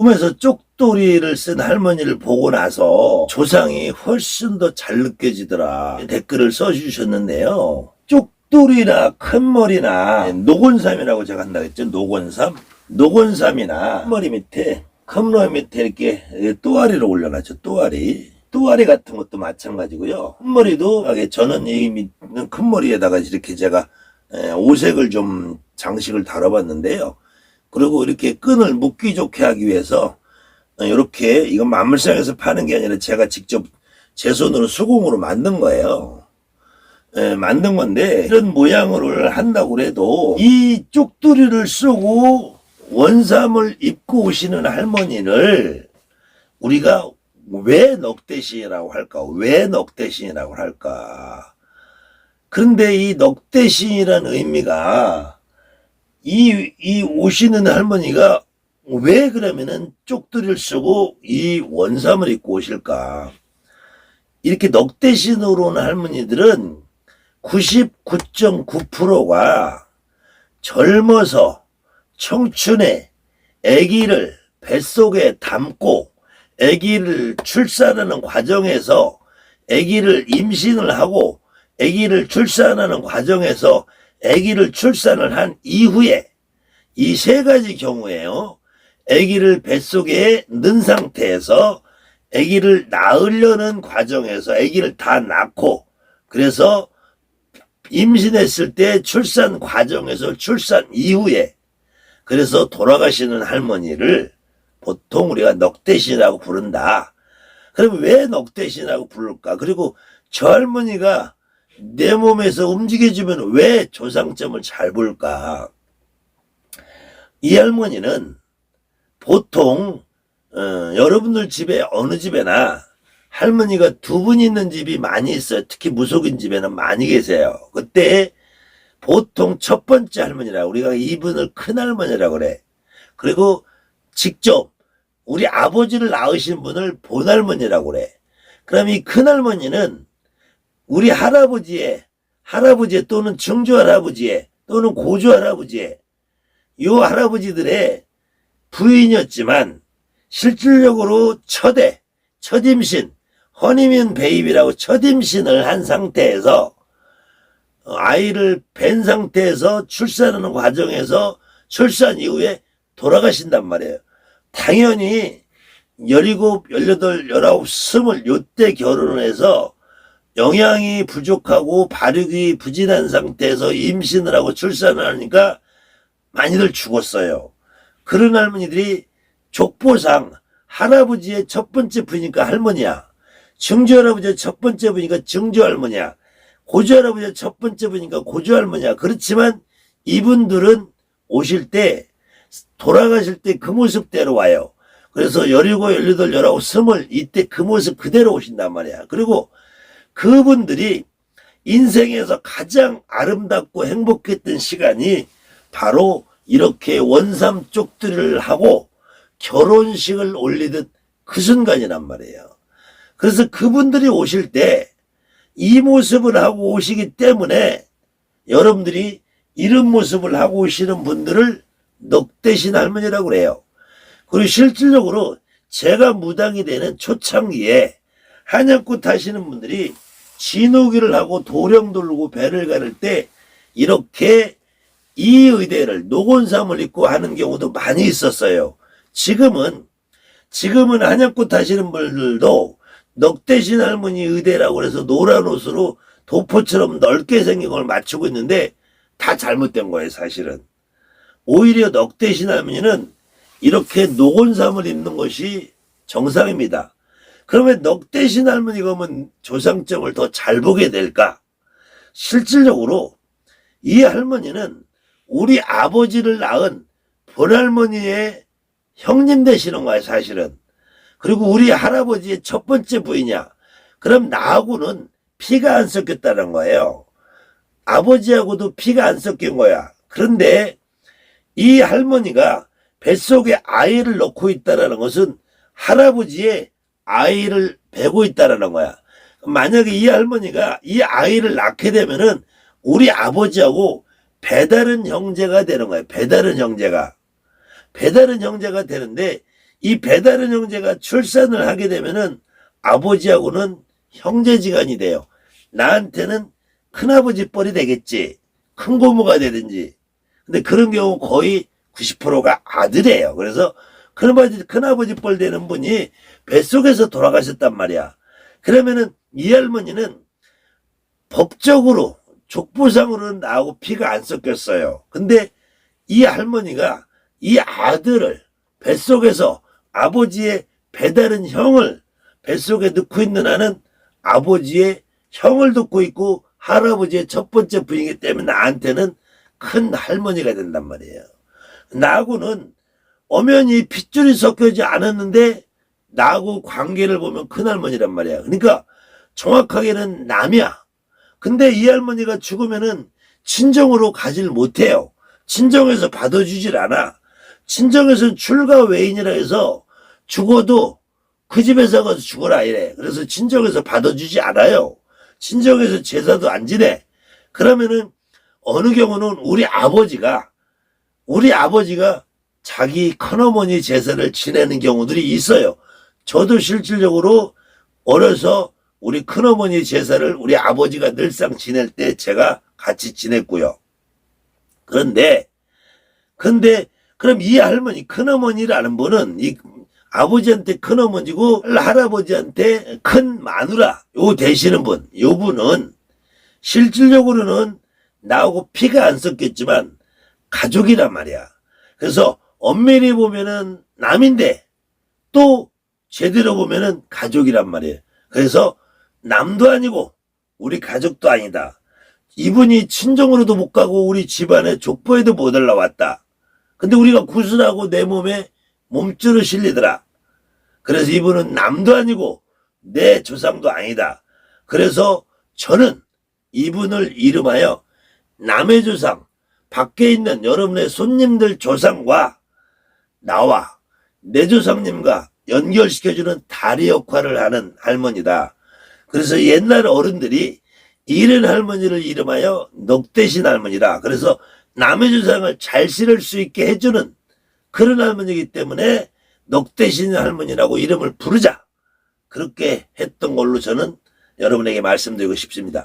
꿈에서 쪽돌이를 쓴 할머니를 보고 나서 조상이 훨씬 더 잘 느껴지더라. 댓글을 써주셨는데요. 쪽돌이나 큰머리나 노곤삼이라고 제가 한다고 했죠. 노곤삼. 노곤삼이나 큰머리 밑에, 큰머리 밑에 이렇게 또아리를 올려놨죠. 또아리. 또아리 같은 것도 마찬가지고요. 큰머리도 저는 이 큰머리에다가 이렇게 제가 오색을 좀 장식을 달아봤는데요. 그리고 이렇게 끈을 묶기 좋게 하기 위해서 이렇게, 이건 만물상에서 파는 게 아니라 제가 직접 제 손으로 수공으로 만든 거예요. 만든 건데, 이런 모양을 한다고 해도 이 쪽두리를 쓰고 원삼을 입고 오시는 할머니를 우리가 왜 넉대신이라고 할까? 왜 넉대신이라고 할까? 그런데 이 넉대신이라는 의미가 이 오시는 할머니가 왜 그러면은 쪽두리를 쓰고 이 원삼을 입고 오실까? 이렇게 넉대신으로 오는 할머니들은 99.9%가 젊어서 청춘에 아기를 뱃속에 담고 아기를 출산하는 과정에서 아기를 임신을 하고 아기를 출산하는 과정에서 아기를 출산을 한 이후에 이 세 가지 경우에요. 아기를 뱃속에 넣은 상태에서 아기를 낳으려는 과정에서 아기를 다 낳고 그래서 임신했을 때 출산 과정에서 출산 이후에 그래서 돌아가시는 할머니를 보통 우리가 넉대신이라고 부른다. 그럼 왜 넉대신이라고 부를까? 그리고 저 할머니가 내 몸에서 움직여주면 왜 조상점을 잘 볼까? 이 할머니는 보통 여러분들 집에 어느 집에나 할머니가 두 분 있는 집이 많이 있어요. 특히 무속인 집에는 많이 계세요. 그때 보통 첫 번째 할머니라 우리가 이분을 큰할머니라고 그래. 그리고 직접 우리 아버지를 낳으신 분을 본할머니라고 그래. 그럼 이 큰할머니는 우리 할아버지의 또는 증조할아버지의 또는 고조할아버지의 요 할아버지들의 부인이었지만 실질적으로 첫임신, 허니문 베이비라고 첫임신을 한 상태에서 아이를 뵌 상태에서 출산하는 과정에서 출산 이후에 돌아가신단 말이에요. 당연히 17, 18, 19, 20 요때 결혼을 해서 영양이 부족하고 발육이 부진한 상태에서 임신을 하고 출산을 하니까 많이들 죽었어요. 그런 할머니들이 족보상 할아버지의 첫 번째 부니까 할머니야. 증조할아버지의 첫 번째 부니까 증조할머니야. 고조할아버지의 첫 번째 부니까 고조할머니야. 그렇지만 이분들은 오실 때 돌아가실 때 그 모습대로 와요. 그래서 17, 18, 19, 20 이때 그 모습 그대로 오신단 말이야. 그리고 그분들이 인생에서 가장 아름답고 행복했던 시간이 바로 이렇게 원삼 쪽들이를 하고 결혼식을 올리듯 그 순간이란 말이에요. 그래서 그분들이 오실 때 이 모습을 하고 오시기 때문에 여러분들이 이런 모습을 하고 오시는 분들을 넉대신 할머니라고 그래요. 그리고 실질적으로 제가 무당이 되는 초창기에 한약꽃 하시는 분들이 진호기를 하고 도령 돌고 배를 가를 때 이렇게 이 의대를 노곤삼을 입고 하는 경우도 많이 있었어요. 지금은 한약꽃 하시는 분들도 넉대신 할머니 의대라고 해서 노란 옷으로 도포처럼 넓게 생긴 걸 맞추고 있는데 다 잘못된 거예요, 사실은. 오히려 넉대신 할머니는 이렇게 노곤삼을 입는 것이 정상입니다. 그러면 넉대신 할머니가 오면 조상점을 더 잘 보게 될까? 실질적으로 이 할머니는 우리 아버지를 낳은 본할머니의 형님 되시는 거야, 사실은. 그리고 우리 할아버지의 첫 번째 부인이야. 그럼 나하고는 피가 안 섞였다는 거예요. 아버지하고도 피가 안 섞인 거야. 그런데 이 할머니가 뱃속에 아이를 넣고 있다는 것은 할아버지의 아이를 베고 있다는 거야. 만약에 이 할머니가 이 아이를 낳게 되면은 우리 아버지하고 배다른 형제가 되는 거예요. 배다른 형제가 되는데 이 배다른 형제가 출산을 하게 되면은 아버지하고는 형제지간이 돼요. 나한테는 큰아버지 뻘이 되겠지. 큰 고모가 되든지. 근데 그런 경우 거의 90%가 아들이에요. 그래서 큰아버지 뻘 되는 분이 뱃속에서 돌아가셨단 말이야. 그러면은 이 할머니는 법적으로 족보상으로는 나하고 피가 안 섞였어요. 근데 이 할머니가 이 아들을 뱃속에서 아버지의 배다른 형을 뱃속에 넣고 있는 한은 아버지의 형을 듣고 있고 할아버지의 첫 번째 부인이기 때문에 나한테는 큰 할머니가 된단 말이에요. 나하고는 엄연히 핏줄이 섞여지 않았는데 나하고 관계를 보면 큰 할머니란 말이야. 그러니까 정확하게는 남이야. 근데 이 할머니가 죽으면은 친정으로 가지를 못해요. 친정에서 받아주질 않아. 친정에서는 출가 외인이라 해서 죽어도 그 집에서 가서 죽어라 이래. 그래서 친정에서 받아주지 않아요. 친정에서 제사도 안 지내. 그러면은 어느 경우는 우리 아버지가 자기 큰어머니 제사를 지내는 경우들이 있어요. 저도 실질적으로 어려서 우리 큰어머니 제사를 우리 아버지가 늘상 지낼 때 제가 같이 지냈고요. 근데 그럼 이 할머니 큰어머니라는 분은 이 아버지한테 큰어머니고 할아버지한테 큰 마누라 요 되시는 분, 요 분은 실질적으로는 나하고 피가 안 섞였지만 가족이란 말이야. 그래서 엄밀히 보면은 남인데 또 제대로 보면은 가족이란 말이에요. 그래서 남도 아니고 우리 가족도 아니다. 이분이 친정으로도 못 가고 우리 집안에 족보에도 못 올라왔다. 근데 우리가 구슬하고 내 몸에 몸줄을 실리더라. 그래서 이분은 남도 아니고 내 조상도 아니다. 그래서 저는 이분을 이름하여 남의 조상, 밖에 있는 여러분의 손님들 조상과 나와 내 조상님과 연결시켜주는 다리 역할을 하는 할머니다. 그래서 옛날 어른들이 이런 할머니를 이름하여 넉대신 할머니라. 그래서 남의 조상을 잘 실을 수 있게 해주는 그런 할머니이기 때문에 넉대신 할머니라고 이름을 부르자. 그렇게 했던 걸로 저는 여러분에게 말씀드리고 싶습니다.